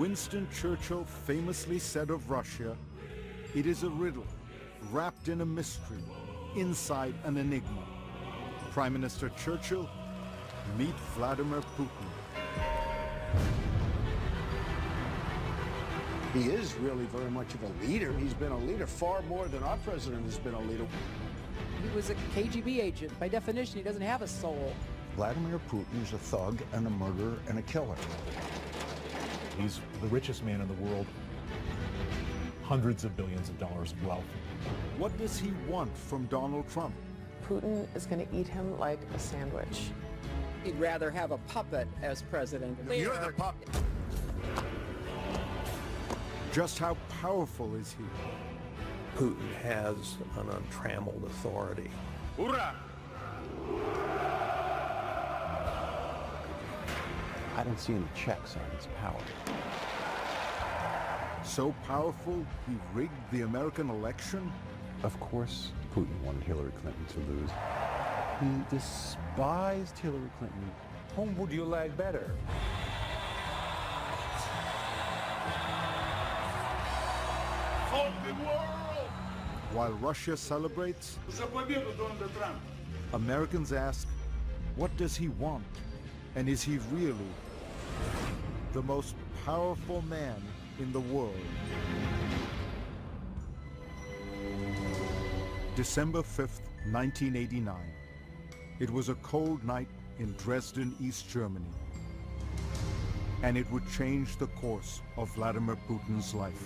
Winston Churchill famously said of Russia, "It is a riddle, wrapped in a mystery, inside an enigma." Prime Minister Churchill, meet Vladimir Putin. He is really very much of a leader. He's been a leader far more than our president has been a leader. He was a KGB agent. By definition, he doesn't have a soul. Vladimir Putin is a thug and a murderer and a killer. He's the richest man in the world. Hundreds of billions of dollars of wealth. What does he want from Donald Trump? Putin is going to eat him like a sandwich. He'd rather have a puppet as president. You're the puppet. Just how powerful is he? Putin has an untrammeled authority. Hoorah! I don't see any checks on his power. So powerful, he rigged the American election? Of course, Putin wanted Hillary Clinton to lose. He despised Hillary Clinton. Whom would you like better? Of the world! While Russia celebrates, Americans ask, what does he want? And is he really the most powerful man in the world? December 5th, 1989. It was a cold night in Dresden, East Germany. And it would change the course of Vladimir Putin's life.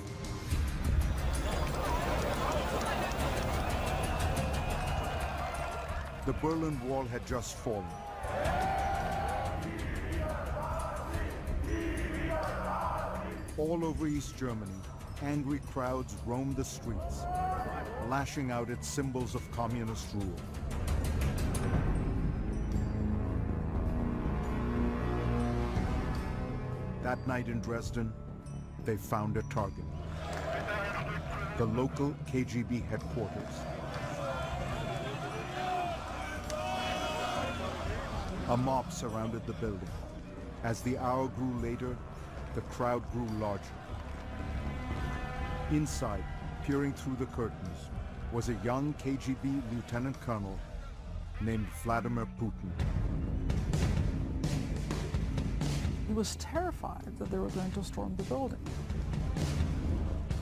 The Berlin Wall had just fallen. All over East Germany, angry crowds roamed the streets, lashing out at symbols of communist rule. That night in Dresden, they found a target. The local KGB headquarters. A mob surrounded the building. As the hour grew later, the crowd grew larger. Inside, peering through the curtains, was a young KGB lieutenant colonel named Vladimir Putin. He was terrified that they were going to storm the building.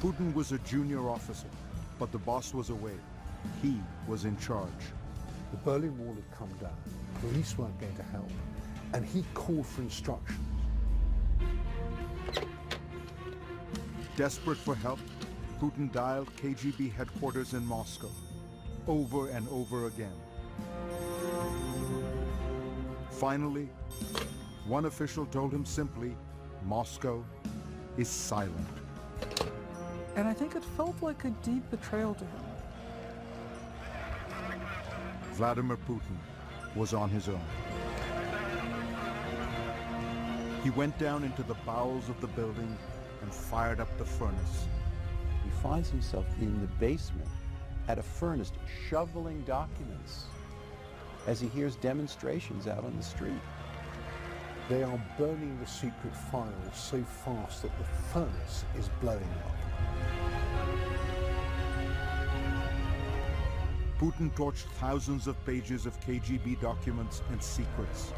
Putin was a junior officer, but the boss was away. He was in charge. The Berlin Wall had come down. Police weren't going to help. And he called for instructions. Desperate for help, Putin dialed KGB headquarters in Moscow, over and over again. Finally, one official told him simply, Moscow is silent. And I think it felt like a deep betrayal to him. Vladimir Putin was on his own. He went down into the bowels of the building and fired up the furnace. He finds himself in the basement at a furnace shoveling documents as he hears demonstrations out on the street. They are burning the secret files so fast that the furnace is blowing up. Putin torched thousands of pages of KGB documents and secrets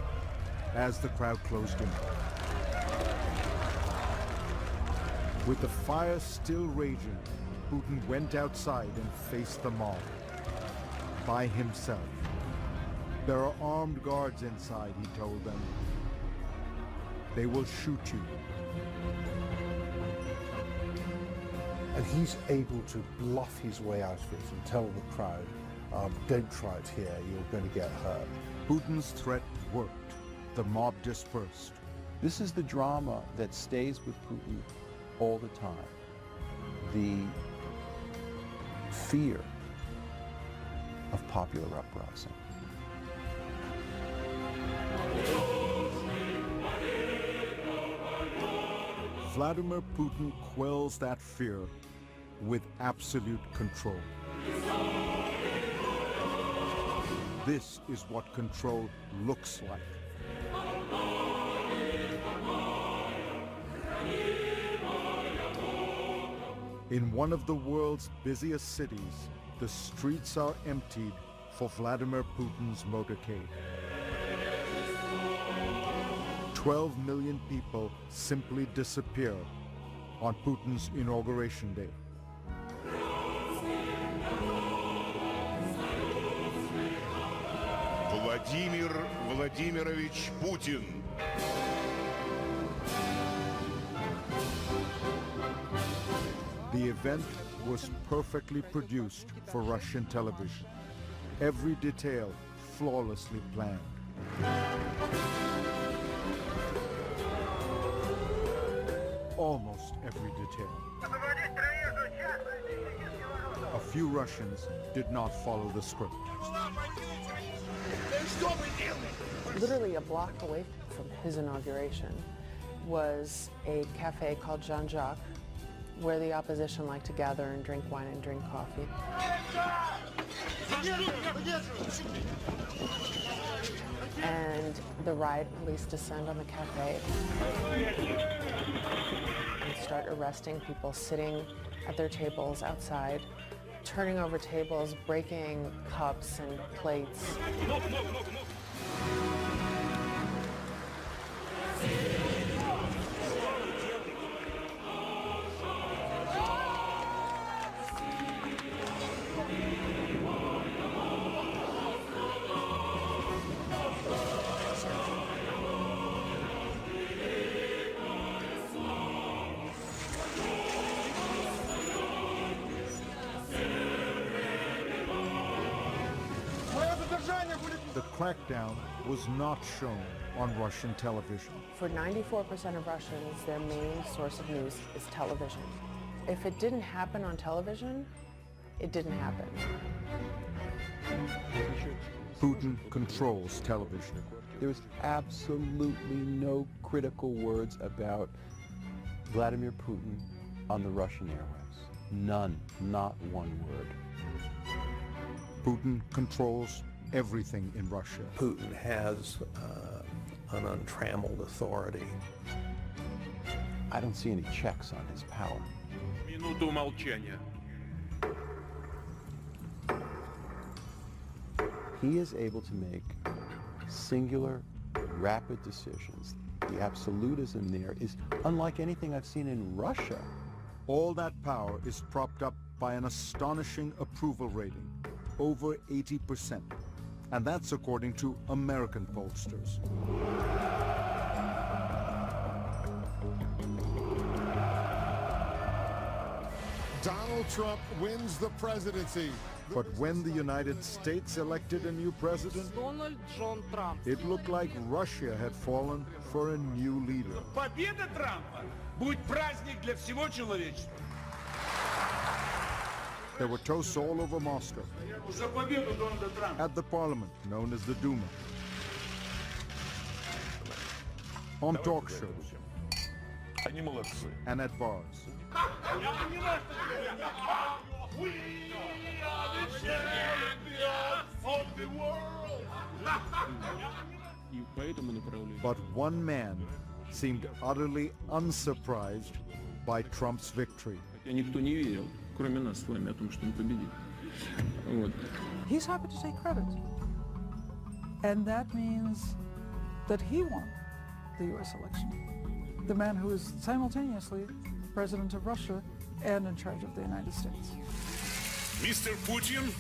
as the crowd closed in. With the fire still raging, Putin went outside and faced the mob by himself. There are armed guards inside, he told them. They will shoot you. And he's able to bluff his way out of it and tell the crowd, don't try it here, you're going to get hurt. Putin's threat worked. The mob dispersed. This is the drama that stays with Putin all the time. The fear of popular uprising. Vladimir Putin quells that fear with absolute control. This is what control looks like. In one of the world's busiest cities, the streets are emptied for Vladimir Putin's motorcade. 12 million people simply disappear on Putin's inauguration day. Владимир Владимирович Путин. The event was perfectly produced for Russian television. Every detail flawlessly planned. Almost every detail. A few Russians did not follow the script. Literally a block away from his inauguration was a cafe called Jean-Jacques, where the opposition liked to gather and drink wine and drink coffee. And the riot police descend on the cafe and start arresting people sitting at their tables outside, turning over tables, breaking cups and plates. The crackdown was not shown on Russian television. For 94% of Russians, their main source of news is television. If it didn't happen on television, it didn't happen. Putin controls television. There was absolutely no critical words about Vladimir Putin on the Russian airwaves. None, not one word. Putin controls everything in Russia. Putin has an untrammeled authority. I don't see any checks on his power. Минуту молчания. He is able to make singular, rapid decisions. The absolutism there is unlike anything I've seen in Russia. All that power is propped up by an astonishing approval rating, over 80%. And that's according to American pollsters. Donald Trump wins the presidency. But when the United States elected a new president, it looked like Russia had fallen for a new leader. Победа Трампа будет праздник для всего человечества. There were toasts all over Moscow, За победу Дональда Трампа. at the parliament known as the Duma, on talk shows, Они молодцы. and at bars. We are the champions of the world. But one man seemed utterly unsurprised by Trump's victory. Никто не верил, кроме нас с вами, о том, что он победит. Вот. He's happy to take credit. And that means that he won the US election. The man who is simultaneously president of Russia and in charge of the United States. Mr. Putin.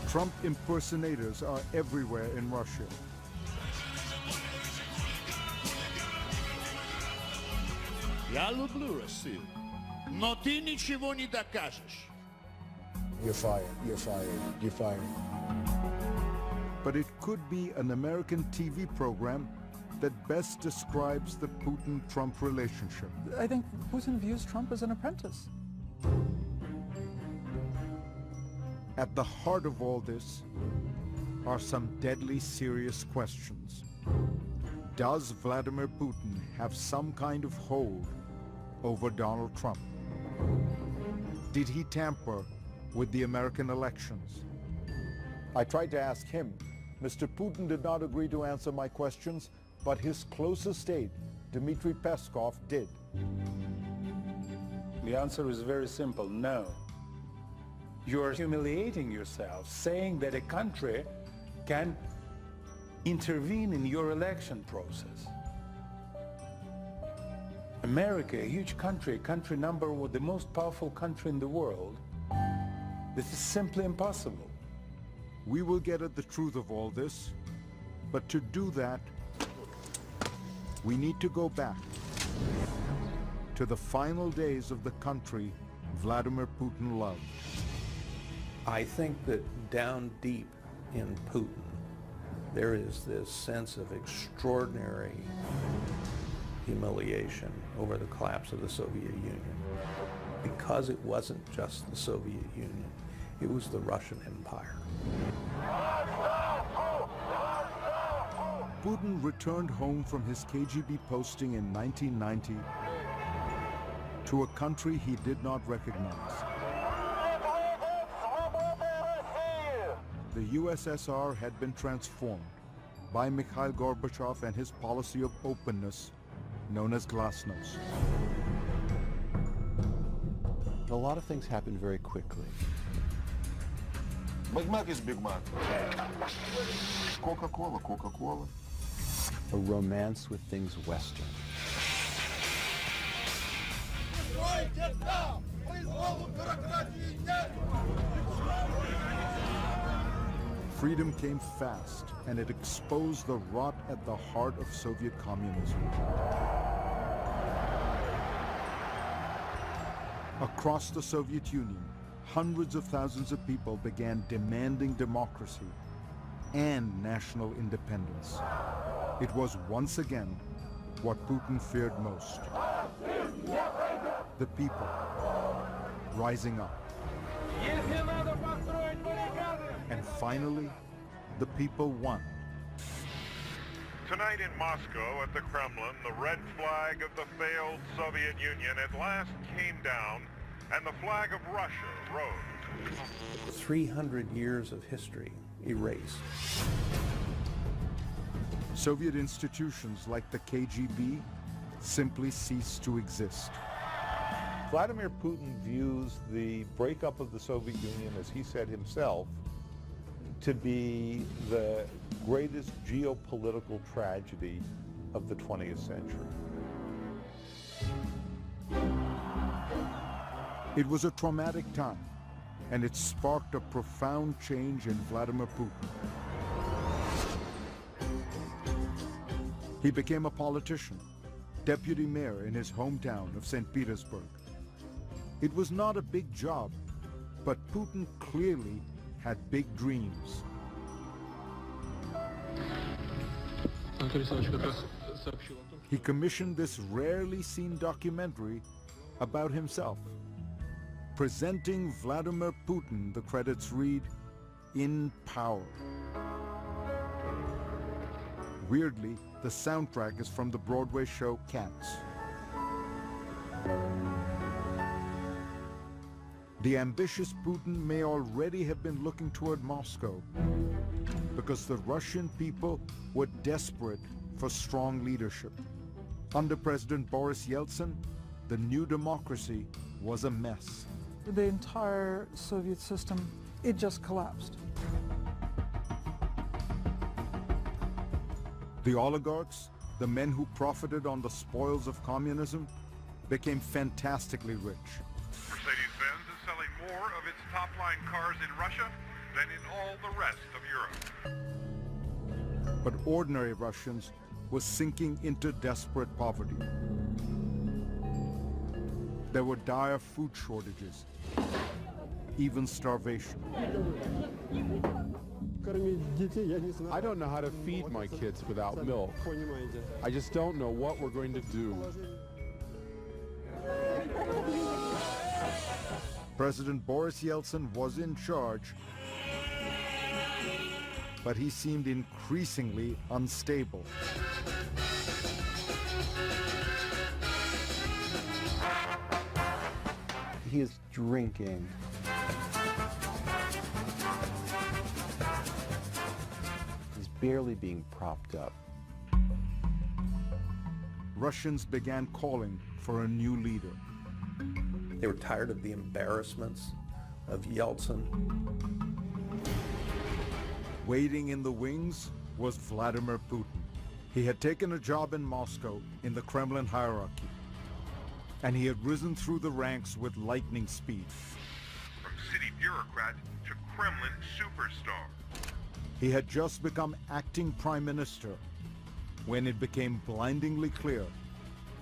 Trump impersonators are everywhere in Russia. Я люблю Россию, но ты ничего не докажешь. You're fired, you're fired, you're fired. But it could be an American TV program that best describes the Putin-Trump relationship. I think Putin views Trump as an apprentice. At the heart of all this are some deadly serious questions. Does Vladimir Putin have some kind of hold over Donald Trump? Did he tamper with the American elections? I tried to ask him. Mr. Putin did not agree to answer my questions, but his closest aide, Dmitry Peskov, did. The answer is very simple, no. You are humiliating yourself, saying that a country can intervene in your election process. America, a huge country, the most powerful country in the world, this is simply impossible. We will get at the truth of all this, but to do that, we need to go back to the final days of the country Vladimir Putin loved. I think that down deep in Putin, there is this sense of extraordinary humiliation over the collapse of the Soviet Union. Because it wasn't just the Soviet Union, it was the Russian Empire. Putin returned home from his KGB posting in 1990 to a country he did not recognize. The USSR had been transformed by Mikhail Gorbachev and his policy of openness known as glasnost. A lot of things happened very quickly. Big Mac is Big Mac. Coca-Cola, Coca-Cola. A romance with things Western. Freedom came fast, and it exposed the rot at the heart of Soviet communism. Across the Soviet Union, hundreds of thousands of people began demanding democracy and national independence. It was once again what Putin feared most. The people rising up. And finally, the people won. Tonight in Moscow at the Kremlin, the red flag of the failed Soviet Union at last came down, and the flag of Russia rose. 300 years of history erased. Soviet institutions like the KGB simply ceased to exist. Vladimir Putin views the breakup of the Soviet Union, as he said himself, to be the greatest geopolitical tragedy of the 20th century. It was a traumatic time, and it sparked a profound change in Vladimir Putin. He became a politician, deputy mayor in his hometown of St. Petersburg. It was not a big job, but Putin clearly had big dreams. He commissioned this rarely seen documentary about himself. Presenting Vladimir Putin, the credits read, in power. Weirdly, the soundtrack is from the Broadway show Cats. The ambitious Putin may already have been looking toward Moscow because the Russian people were desperate for strong leadership. Under President Boris Yeltsin, the new democracy was a mess. The entire Soviet system, it just collapsed. The oligarchs, the men who profited on the spoils of communism, became fantastically rich. Mercedes-Benz is selling more of its top-line cars in Russia than in all the rest of Europe. But ordinary Russians were sinking into desperate poverty. There were dire food shortages, even starvation. I don't know how to feed my kids without milk. I just don't know what we're going to do. President Boris Yeltsin was in charge, but he seemed increasingly unstable. He is drinking. He's barely being propped up. Russians began calling for a new leader. They were tired of the embarrassments of Yeltsin. Waiting in the wings was Vladimir Putin. He had taken a job in Moscow in the Kremlin hierarchy, and he had risen through the ranks with lightning speed. From city bureaucrat to Kremlin superstar. He had just become acting prime minister when it became blindingly clear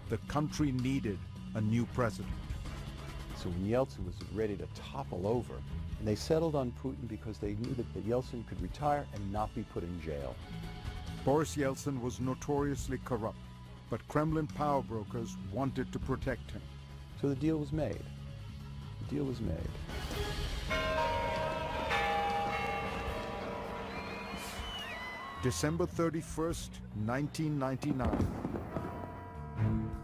the country needed a new president. So when Yeltsin was ready to topple over, and they settled on Putin because they knew that Yeltsin could retire and not be put in jail. Boris Yeltsin was notoriously corrupt, but Kremlin power brokers wanted to protect him. So the deal was made. The deal was made. December 31st, 1999.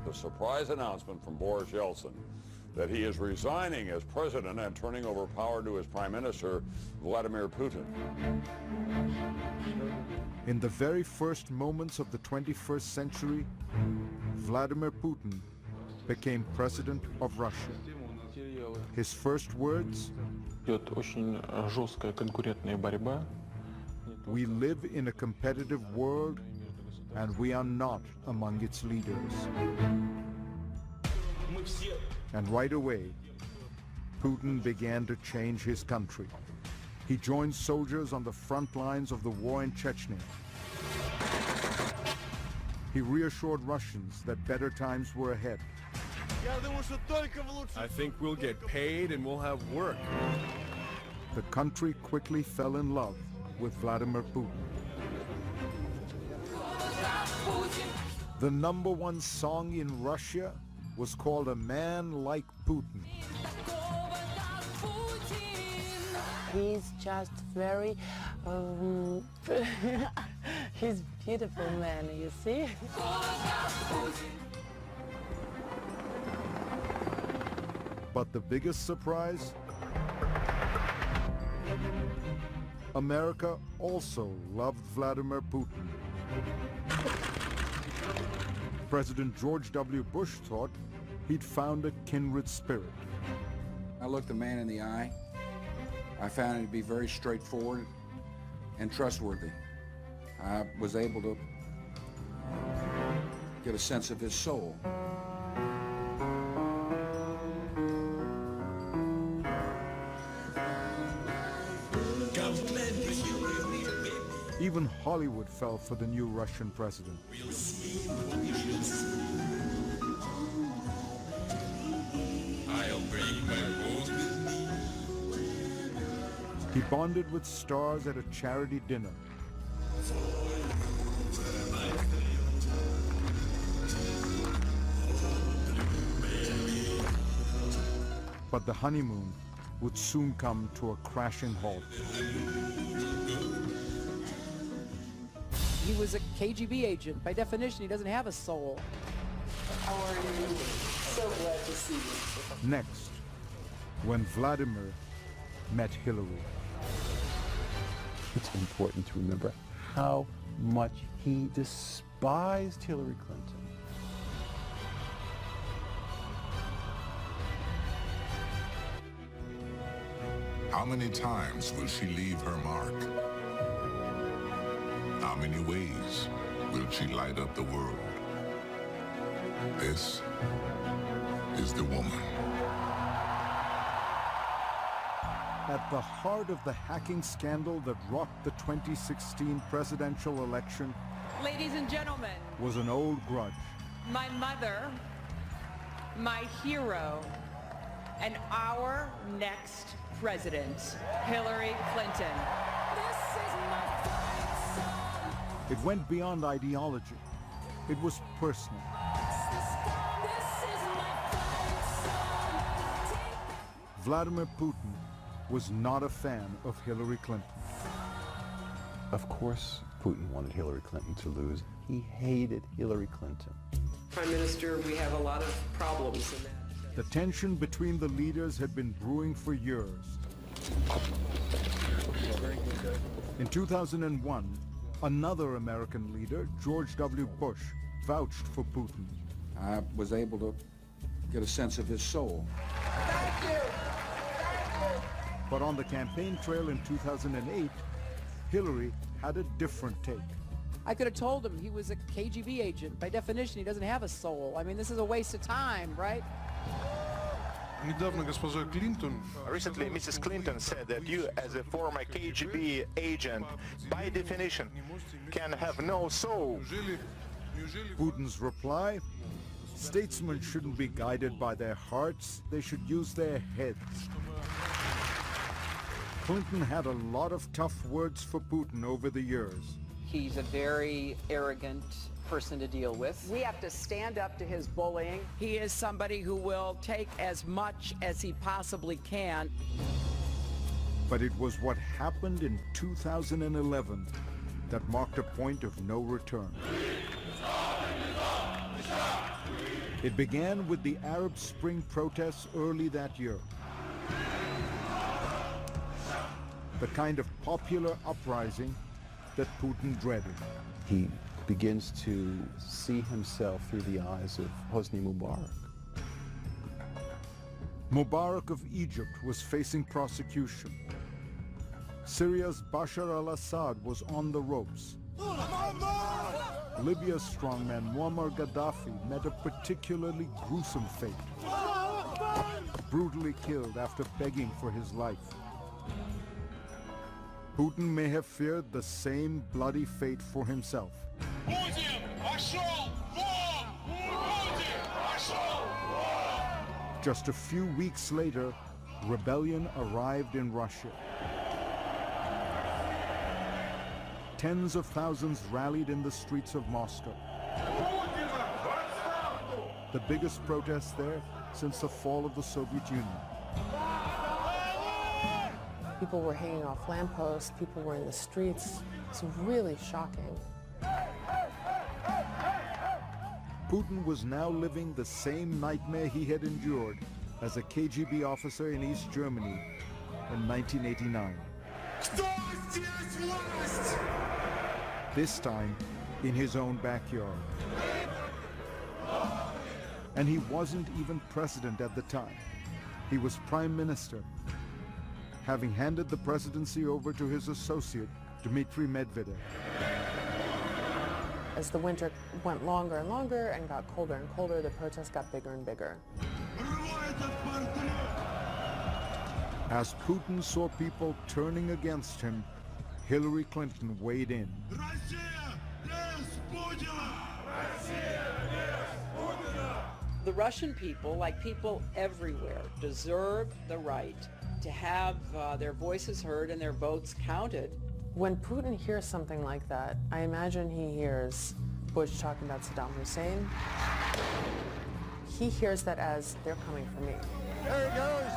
The surprise announcement from Boris Yeltsin that he is resigning as president and turning over power to his prime minister, Vladimir Putin. In the very first moments of the 21st century, Vladimir Putin became president of Russia. His first words: Идет очень жесткая конкурентная борьба. "We live in a competitive world, and we are not among its leaders." And right away, Putin began to change his country. He joined soldiers on the front lines of the war in Chechnya. He reassured Russians that better times were ahead. I think we'll get paid and we'll have work. The country quickly fell in love with Vladimir Putin. The #1 song in Russia was called "A Man Like Putin." He's just very, he's beautiful man, you see? But the biggest surprise? America also loved Vladimir Putin. President George W. Bush thought he'd found a kindred spirit. I looked the man in the eye. I found him to be very straightforward and trustworthy. I was able to get a sense of his soul. Even Hollywood fell for the new Russian president. I'll bring my boat with me. He bonded with stars at a charity dinner. But the honeymoon would soon come to a crashing halt. He was a KGB agent. By definition, he doesn't have a soul. How are you? So glad to see you. Next, when Vladimir met Hillary. It's important to remember how much he despised Hillary Clinton. How many times will she leave her mark? How many ways will she light up the world? This is the woman. At the heart of the hacking scandal that rocked the 2016 presidential election Ladies and gentlemen, was an old grudge. my mother, my hero, and our next president, Hillary Clinton. It went beyond ideology. It was personal. Vladimir Putin was not a fan of Hillary Clinton. Of course, Putin wanted Hillary Clinton to lose. He hated Hillary Clinton. Prime Minister, we have a lot of problems in that. The tension between the leaders had been brewing for years. In 2001, another American leader, George W. Bush, vouched for Putin. I was able to get a sense of his soul. But on the campaign trail in 2008, Hillary had a different take. I could have told him he was a KGB agent. By definition, he doesn't have a soul. I mean, this is a waste of time, right? Recently, Mrs. Clinton said that you, as a former KGB agent, by definition, can have no soul. Putin's reply? Statesmen shouldn't be guided by their hearts. They should use their heads. Clinton had a lot of tough words for Putin over the years. He's a very arrogant person to deal with. We have to stand up to his bullying. He is somebody who will take as much as he possibly can. But it was what happened in 2011 that marked a point of no return. It began with the Arab Spring protests early that year. The kind of popular uprising that Putin dreaded. He begins to see himself through the eyes of Hosni Mubarak. Mubarak of Egypt was facing prosecution. Syria's Bashar al-Assad was on the ropes. Libya's strongman Muammar Gaddafi met a particularly gruesome fate. Brutally killed after begging for his life. Putin may have feared the same bloody fate for himself. Just a few weeks later, rebellion arrived in Russia. Tens of thousands rallied in the streets of Moscow. The biggest protest there since the fall of the Soviet Union. People were hanging off lampposts, people were in the streets. It's really shocking. Putin was now living the same nightmare he had endured as a KGB officer in East Germany in 1989. This time in his own backyard. And he wasn't even president at the time. He was prime minister, having handed the presidency over to his associate, Dmitry Medvedev. As the winter went longer and longer and got colder and colder, the protests got bigger and bigger. As Putin saw people turning against him, Hillary Clinton weighed in. The Russian people, like people everywhere, deserve the right to have their voices heard and their votes counted. When Putin hears something like that, I imagine he hears Bush talking about Saddam Hussein. He hears that as, they're coming for me. There he goes.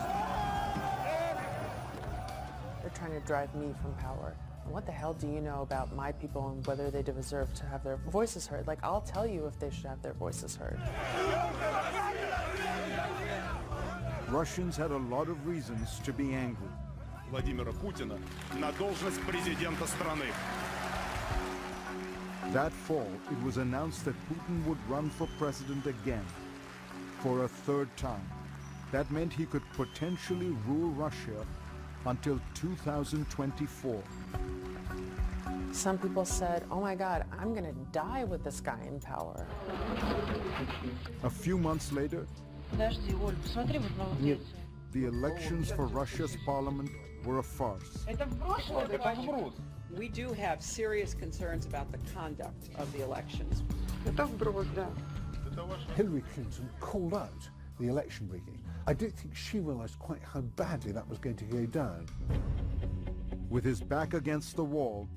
They're trying to drive me from power. And what the hell do you know about my people and whether they deserve to have their voices heard? Like, I'll tell you if they should have their voices heard. Russians had a lot of reasons to be angry. Владимира Путина на должность президента страны. That fall, it was announced that Putin would run for president again, for a third time. That meant he could potentially rule Russia until 2024. Some people said, oh my God, I'm going to die with this guy in power. A few months later, the elections for Russia's parliament were a farce. We do have serious concerns about the conduct of the elections. Hillary Clinton called out the election rigging. I don't think she realized quite how badly that was going to go down. With his back against the wall,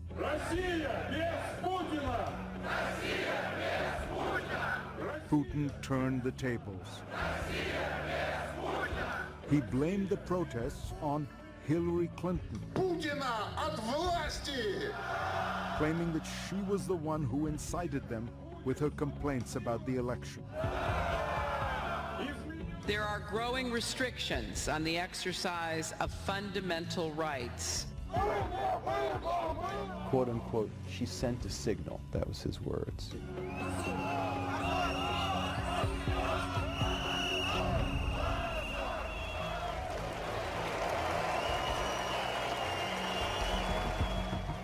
Putin turned the tables. He blamed the protests on Hillary Clinton, claiming that she was the one who incited them with her complaints about the election. There are growing restrictions on the exercise of fundamental rights. Quote unquote, she sent a signal. That was his words.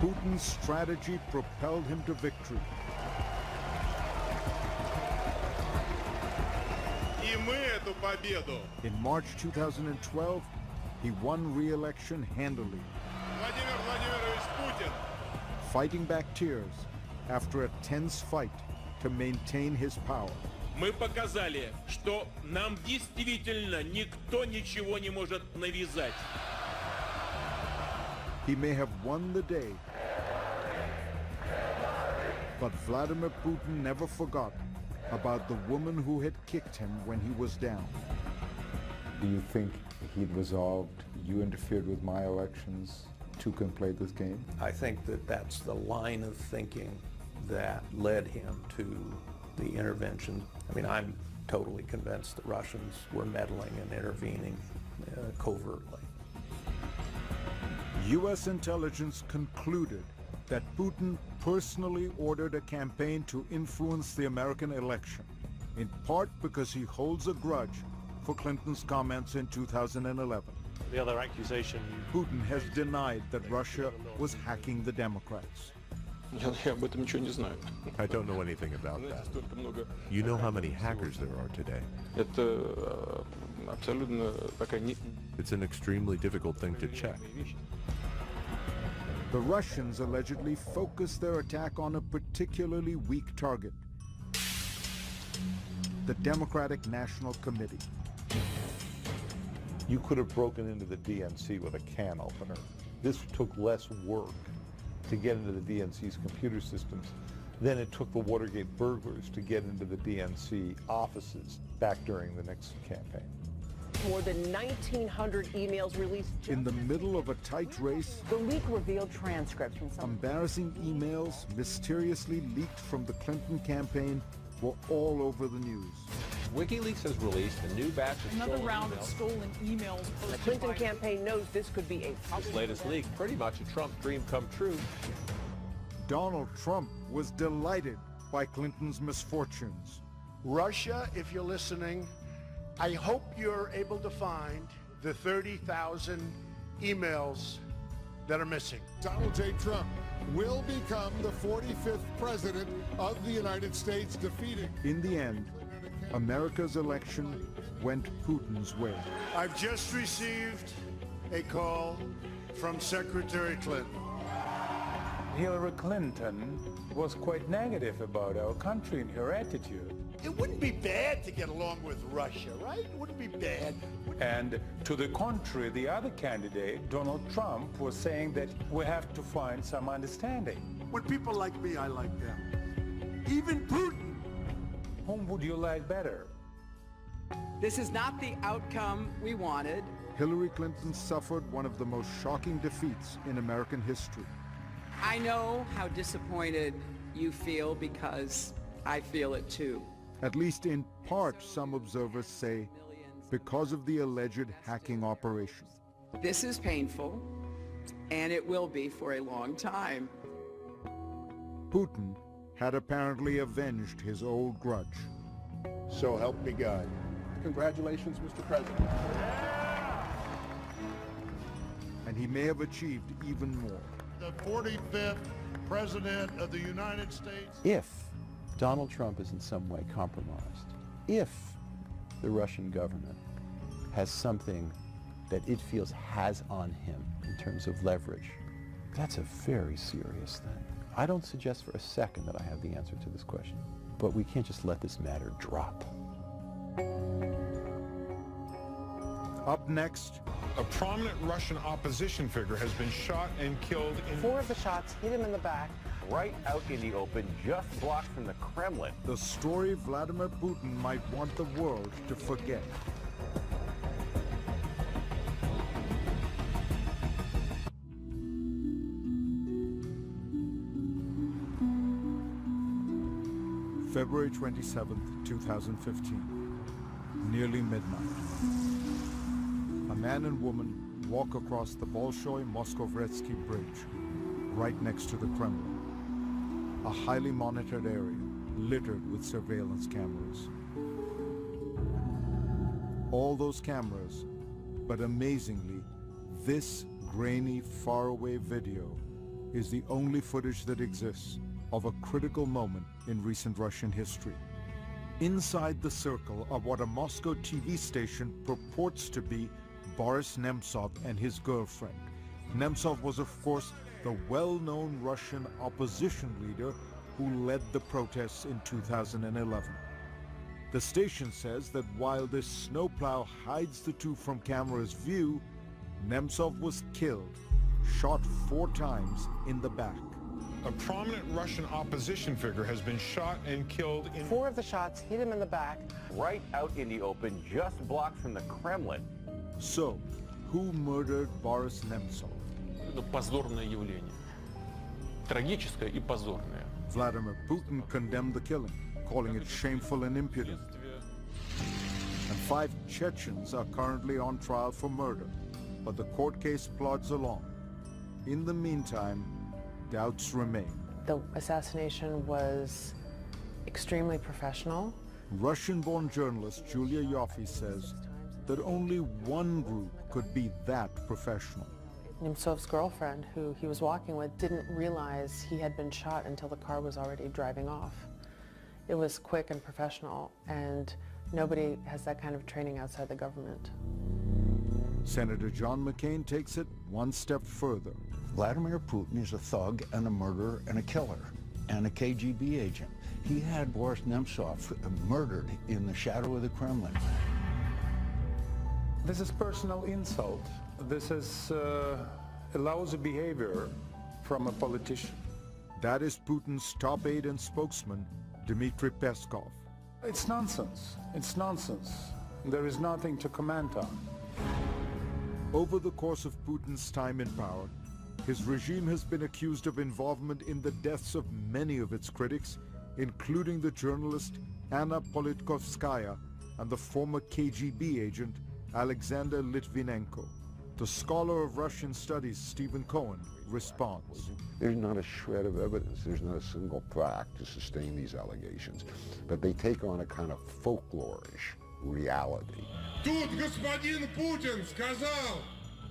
Putin's strategy propelled him to victory. И мы эту победу. In March 2012, he won re-election handily, Владимир Владимирович Путин. fighting back tears after a tense fight to maintain his power. Мы показали, что нам действительно никто ничего не может навязать. He may have won the day, but Vladimir Putin never forgot about the woman who had kicked him when he was down. Do you think he'd resolved, you interfered with my elections, two can play this game? I think that that's the line of thinking that led him to the intervention. I mean, I'm totally convinced the Russians were meddling and intervening covertly. U.S. intelligence concluded that Putin personally ordered a campaign to influence the American election, in part because he holds a grudge for Clinton's comments in 2011. The other accusation Putin has denied that Russia was hacking the Democrats. Я об этом ничего не знаю. I don't know anything about that. You know how many hackers there are today? Это абсолютно такая не... It's an extremely difficult thing to check. The Russians allegedly focused their attack on a particularly weak target, the Democratic National Committee. You could have broken into the DNC with a can opener. This took less work to get into the DNC's computer systems than it took the Watergate burglars to get into the DNC offices back during the Nixon campaign. More than 1,900 emails released. In the middle of a tight race, The leak revealed transcripts from some... embarrassing emails mysteriously leaked from the Clinton campaign were all over the news. WikiLeaks has released a new batch of Another stolen round emails. of stolen emails. The Clinton campaign knows this could be a... This latest leak, pretty much a Trump dream come true. Donald Trump was delighted by Clinton's misfortunes. Russia, if you're listening, I hope you're able to find the 30,000 emails that are missing. Donald J. Trump will become the 45th president of the United States, defeating... In the end, America's election went Putin's way. I've just received a call from Secretary Clinton. Hillary Clinton was quite negative about our country and her attitude. It wouldn't be bad to get along with Russia, right? It wouldn't be bad. And to the contrary, the other candidate, Donald Trump, was saying that we have to find some understanding. When people like me, I like them. Even Putin. Whom would you like better? This is not the outcome we wanted. Hillary Clinton suffered one of the most shocking defeats in American history. I know how disappointed you feel because I feel it too. At least in part, some observers say, because of the alleged hacking operation. This is painful, and it will be for a long time. Putin had apparently avenged his old grudge. So help me God. Congratulations, Mr. President. And he may have achieved even more. The 45th president of the United States. If Donald Trump is in some way compromised, if the Russian government has something that it feels has on him in terms of leverage, that's a very serious thing. I don't suggest for a second that I have the answer to this question, but we can't just let this matter drop. Up next, a prominent Russian opposition figure has been shot and killed in... 4 of the shots hit him in the back. Right out in the open, just blocks from the Kremlin. the story Vladimir Putin might want the world to forget. February 27th, 2015, nearly midnight. A man and woman walk across the Bolshoi Moskovetsky Bridge, right next to the Kremlin, a highly monitored area littered with surveillance cameras. All those cameras, but amazingly, this grainy, faraway video is the only footage that exists of a critical moment in recent Russian history. Inside the circle of what a Moscow TV station purports to be Boris Nemtsov and his girlfriend. Nemtsov was, of course, the well-known Russian opposition leader who led the protests in 2011. The station says that while this snowplow hides the two from camera's view, Nemtsov was killed, shot 4 times in the back. A prominent Russian opposition figure has been shot and killed in... 4 of the shots hit him in the back. Right out in the open, just blocks from the Kremlin. So, who murdered Boris Nemtsov? Это позорное явление. Трагическое и позорное. Vladimir Putin condemned the killing, calling it shameful and impudent. And 5 Chechens are currently on trial for murder, but the court case plods along. In the meantime, doubts remain. The assassination was extremely professional. Russian-born journalist Julia Yoffe says that only one group could be that professional. Nemtsov's girlfriend, who he was walking with, didn't realize he had been shot until the car was already driving off. It was quick and professional, and nobody has that kind of training outside the government. Senator John McCain takes it one step further. Vladimir Putin is a thug and a murderer and a killer and a KGB agent. He had Boris Nemtsov murdered in the shadow of the Kremlin. This is personal insult. This is a lousy behavior from a politician. That is Putin's top aide and spokesman, Dmitry Peskov. It's nonsense. It's nonsense. There is nothing to comment on. Over the course of Putin's time in power, his regime has been accused of involvement in the deaths of many of its critics, including the journalist Anna Politkovskaya and the former KGB agent Alexander Litvinenko. The scholar of Russian studies, Stephen Cohen, responds. There's not a shred of evidence. There's not a single fact to sustain these allegations. But they take on a kind of folklorish reality. Тут господин Путин сказал.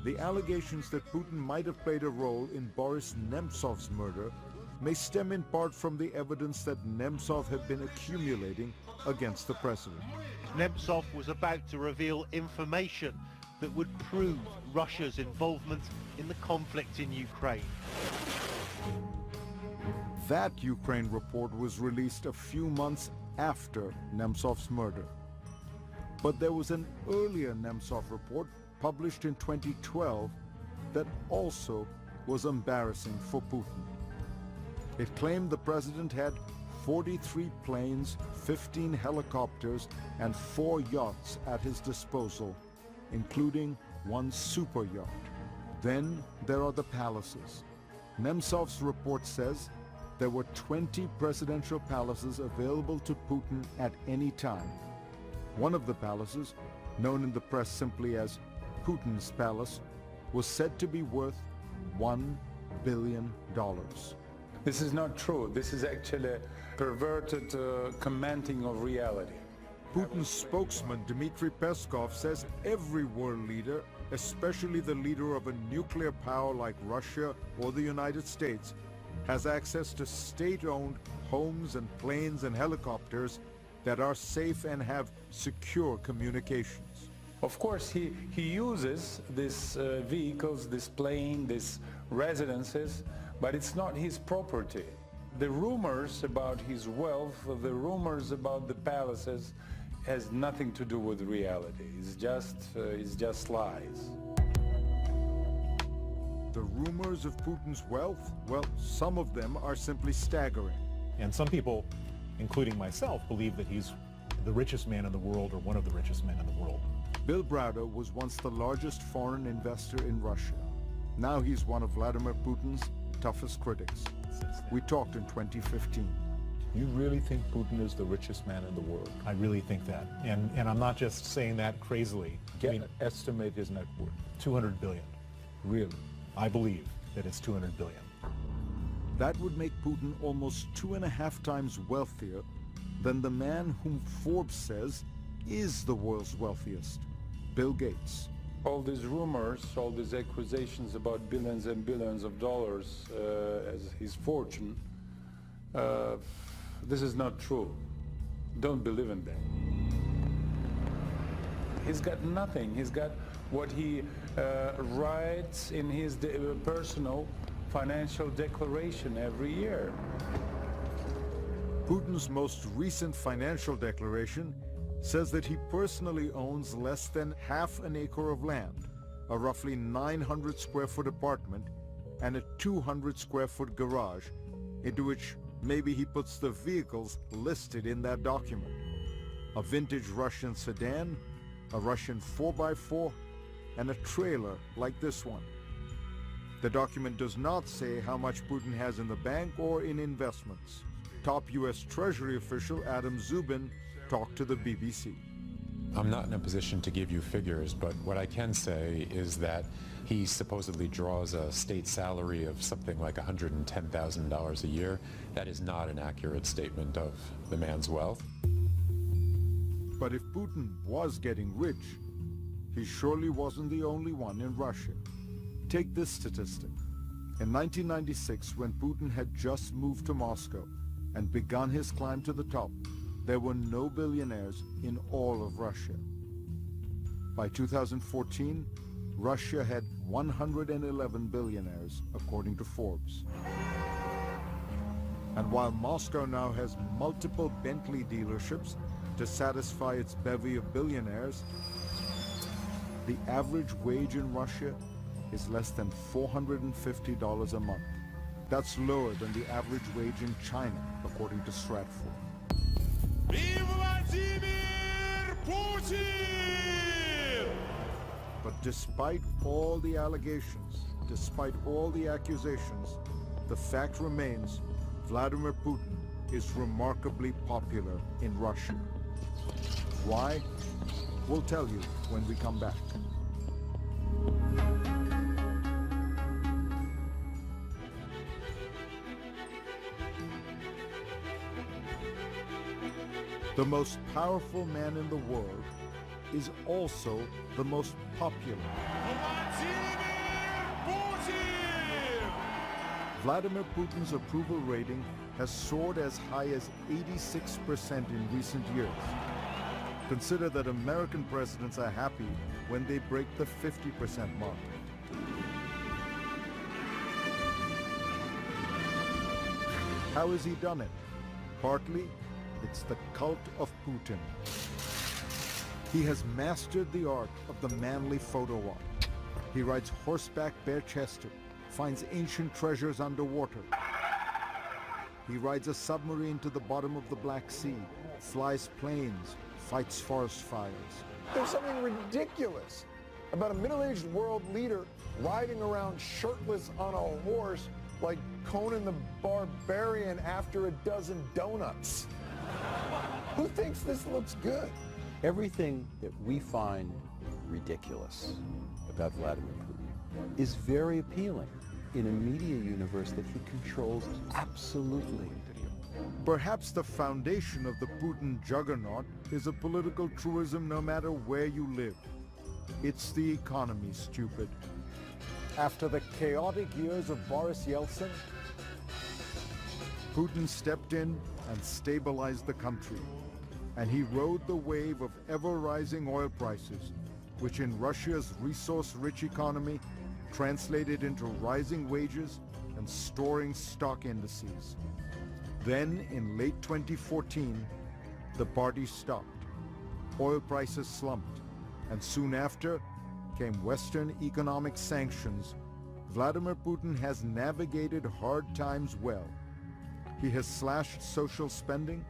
The allegations that Putin might have played a role in Boris Nemtsov's murder may stem in part from the evidence that Nemtsov had been accumulating against the president. Nemtsov was about to reveal information that would prove Russia's involvement in the conflict in Ukraine. That Ukraine report was released a few months after Nemtsov's murder. But there was an earlier Nemtsov report published in 2012 that also was embarrassing for Putin. It claimed the president had 43 planes, 15 helicopters, and 4 yachts at his disposal, including 1 super yacht. Then there are the palaces. Nemtsov's report says there were 20 presidential palaces available to Putin at any time. One of the palaces, known in the press simply as Putin's Palace, was said to be worth $1 billion. This is not true. This is actually perverted commenting of reality. Putin's spokesman, Dmitry Peskov, says every world leader, especially the leader of a nuclear power like Russia or the United States, has access to state-owned homes and planes and helicopters that are safe and have secure communications. Of course, he uses these vehicles, this plane, these residences, but it's not his property. The rumors about his wealth, the rumors about the palaces, has nothing to do with reality. It's just lies. The rumors of Putin's wealth, well, some of them are simply staggering. And some people, including myself, believe that he's the richest man in the world or one of the richest men in the world. Bill Browder was once the largest foreign investor in Russia. Now he's one of Vladimir Putin's toughest critics. We talked in 2015. You really think Putin is the richest man in the world? I really think that. And I'm not just saying that crazily. Estimate his net worth. 200 billion. Really? I believe that it's 200 billion. That would make Putin almost 2.5 times wealthier than the man whom Forbes says is the world's wealthiest, Bill Gates. all these rumors, all these accusations about billions and billions of dollars as his fortune, this is not true. Don't believe in that. He's got nothing. He's got what he writes in his personal financial declaration every year. Putin's most recent financial declaration says that he personally owns less than half an acre of land, a roughly 900 square foot apartment, and a 200 square foot garage, into which maybe he puts the vehicles listed in that document. A vintage Russian sedan, a Russian 4x4, and a trailer like this one. The document does not say how much Putin has in the bank or in investments. Top U.S. Treasury official Adam Zubin talked to the BBC. I'm not in a position to give you figures, but what I can say is that he supposedly draws a state salary of something like $110,000 a year. That is not an accurate statement of the man's wealth. But if Putin was getting rich, he surely wasn't the only one in Russia. Take this statistic. In 1996, when Putin had just moved to Moscow and begun his climb to the top, there were no billionaires in all of Russia. By 2014, Russia had 111 billionaires, according to Forbes. And while Moscow now has multiple Bentley dealerships to satisfy its bevy of billionaires, the average wage in Russia is less than $450 a month. That's lower than the average wage in China, according to Stratfor. But despite all the allegations, despite all the accusations, the fact remains Vladimir Putin is remarkably popular in Russia. Why? We'll tell you when we come back. The most powerful man in the world is also the most popular. Vladimir Putin's approval rating has soared as high as 86% in recent years. Consider that American presidents are happy when they break the 50% mark. How has he done it? Partly, it's the cult of Putin. He has mastered the art of the manly photo op. He rides horseback bare-chested, finds ancient treasures underwater. He rides a submarine to the bottom of the Black Sea, flies planes, fights forest fires. There's something ridiculous about a middle-aged world leader riding around shirtless on a horse like Conan the Barbarian after a dozen donuts. Who thinks this looks good? Everything that we find ridiculous about Vladimir Putin is very appealing in a media universe that he controls absolutely. Perhaps the foundation of the Putin juggernaut is a political truism no matter where you live. It's the economy, stupid. After the chaotic years of Boris Yeltsin, Putin stepped in and stabilized the country. And he rode the wave of ever-rising oil prices, which in Russia's resource-rich economy translated into rising wages and soaring stock indices. Then, in late 2014, the party stopped. Oil prices slumped, and soon after came Western economic sanctions. Vladimir Putin has navigated hard times well. He has slashed social spending,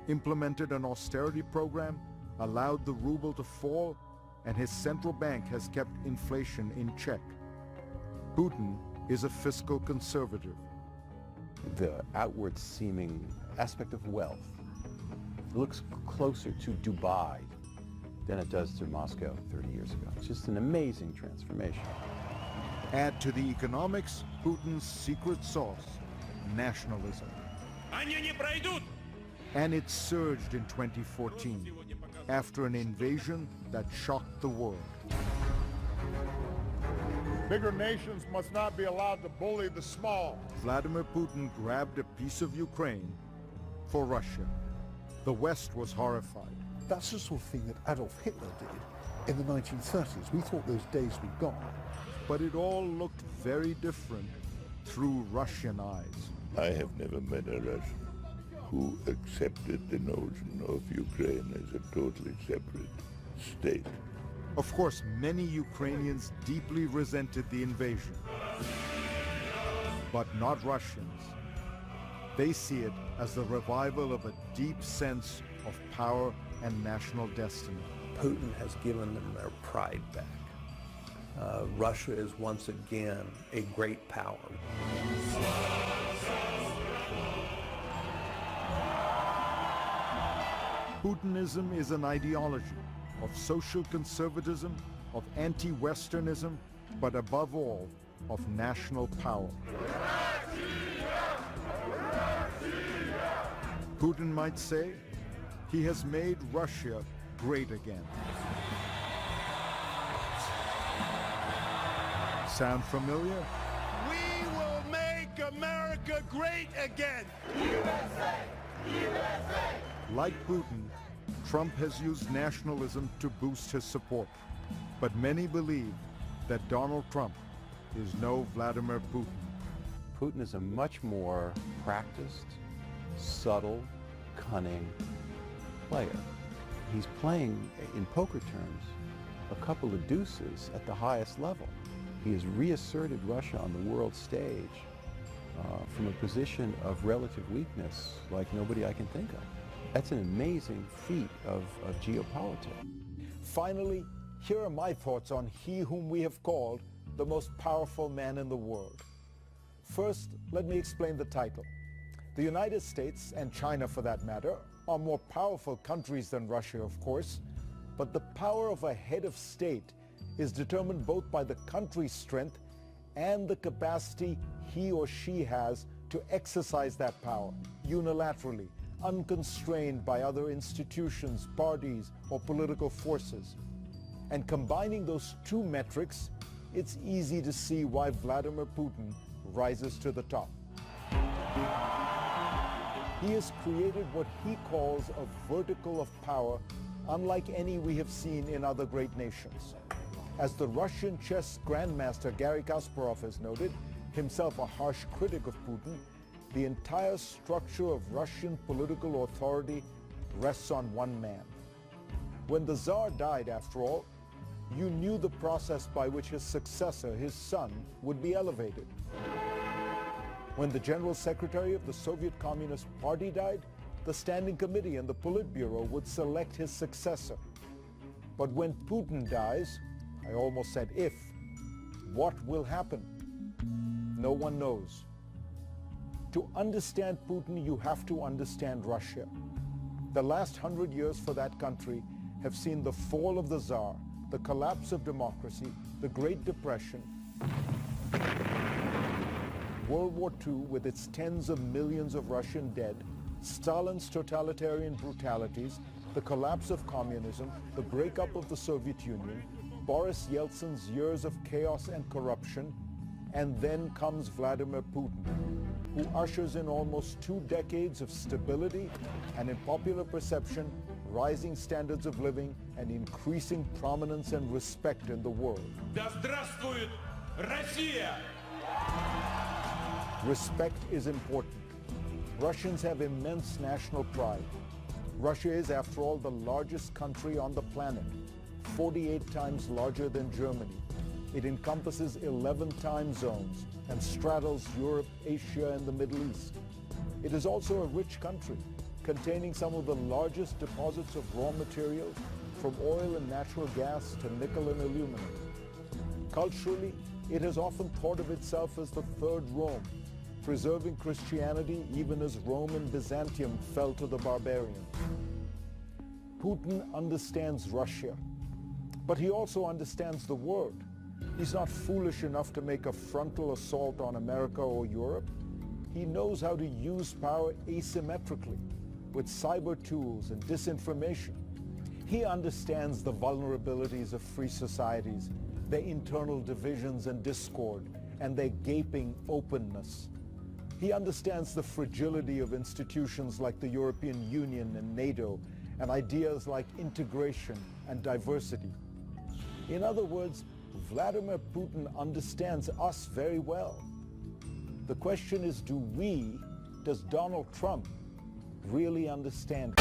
implemented an austerity program, allowed the ruble to fall, and his central bank has kept inflation in check. Putin is a fiscal conservative. The outward seeming aspect of wealth looks closer to Dubai than it does to Moscow 30 years ago. It's just an amazing transformation. Add to the economics Putin's secret sauce, nationalism. And it surged in 2014 after an invasion that shocked the world. Bigger nations must not be allowed to bully the small. Vladimir Putin grabbed a piece of Ukraine for Russia. The West was horrified. That's the sort of thing that Adolf Hitler did in the 1930s. We thought those days were gone. But it all looked very different through Russian eyes. I have never met a Russian who accepted the notion of Ukraine as a totally separate state. Of course, many Ukrainians deeply resented the invasion, but not Russians. They see it as the revival of a deep sense of power and national destiny. Putin has given them their pride back. Russia is once again a great power. Putinism is an ideology of social conservatism, of anti-Westernism, but above all, of national power. Putin might say he has made Russia great again. Sound familiar? We will make America great again. USA! USA! Like Putin, Trump has used nationalism to boost his support. But many believe that Donald Trump is no Vladimir Putin. Putin is a much more practiced, subtle, cunning player. He's playing, in poker terms, a couple of deuces at the highest level. He has reasserted Russia on the world stage from a position of relative weakness like nobody I can think of. That's an amazing feat of geopolitics. Finally, here are my thoughts on he whom we have called the most powerful man in the world. First, let me explain the title. The United States, and China for that matter, are more powerful countries than Russia, of course, but the power of a head of state is determined both by the country's strength and the capacity he or she has to exercise that power unilaterally, unconstrained by other institutions, parties, or political forces. And combining those two metrics, it's easy to see why Vladimir Putin rises to the top. He has created what he calls a vertical of power unlike any we have seen in other great nations. As the Russian chess grandmaster Garry Kasparov has noted, himself a harsh critic of Putin, the entire structure of Russian political authority rests on one man. When the Tsar died, after all, you knew the process by which his successor, his son, would be elevated. When the General Secretary of the Soviet Communist Party died, the Standing Committee and the Politburo would select his successor. But when Putin dies, I almost said if, what will happen? No one knows. To understand Putin, you have to understand Russia. The last 100 years for that country have seen the fall of the Tsar, the collapse of democracy, the Great Depression, World War II with its tens of millions of Russian dead, Stalin's totalitarian brutalities, the collapse of communism, the breakup of the Soviet Union, Boris Yeltsin's years of chaos and corruption, and then comes Vladimir Putin, who ushers in almost 2 decades of stability and, in popular perception, rising standards of living and increasing prominence and respect in the world. Да здравствует Россия! Respect is important. Russians have immense national pride. Russia is, after all, the largest country on the planet, 48 times larger than Germany. It encompasses 11 time zones and straddles Europe, Asia, and the Middle East. It is also a rich country, containing some of the largest deposits of raw materials, from oil and natural gas to nickel and aluminum. Culturally, it has often thought of itself as the Third Rome, preserving Christianity even as Rome and Byzantium fell to the barbarians. Putin understands Russia, but he also understands the world. He's not foolish enough to make a frontal assault on America or Europe. He knows how to use power asymmetrically, with cyber tools and disinformation. He understands the vulnerabilities of free societies their internal divisions and discord, and their gaping openness. He understands the fragility of institutions like the European Union and NATO, and ideas like integration and diversity. In other words, Vladimir Putin understands us very well. The question is, does Donald Trump really understand?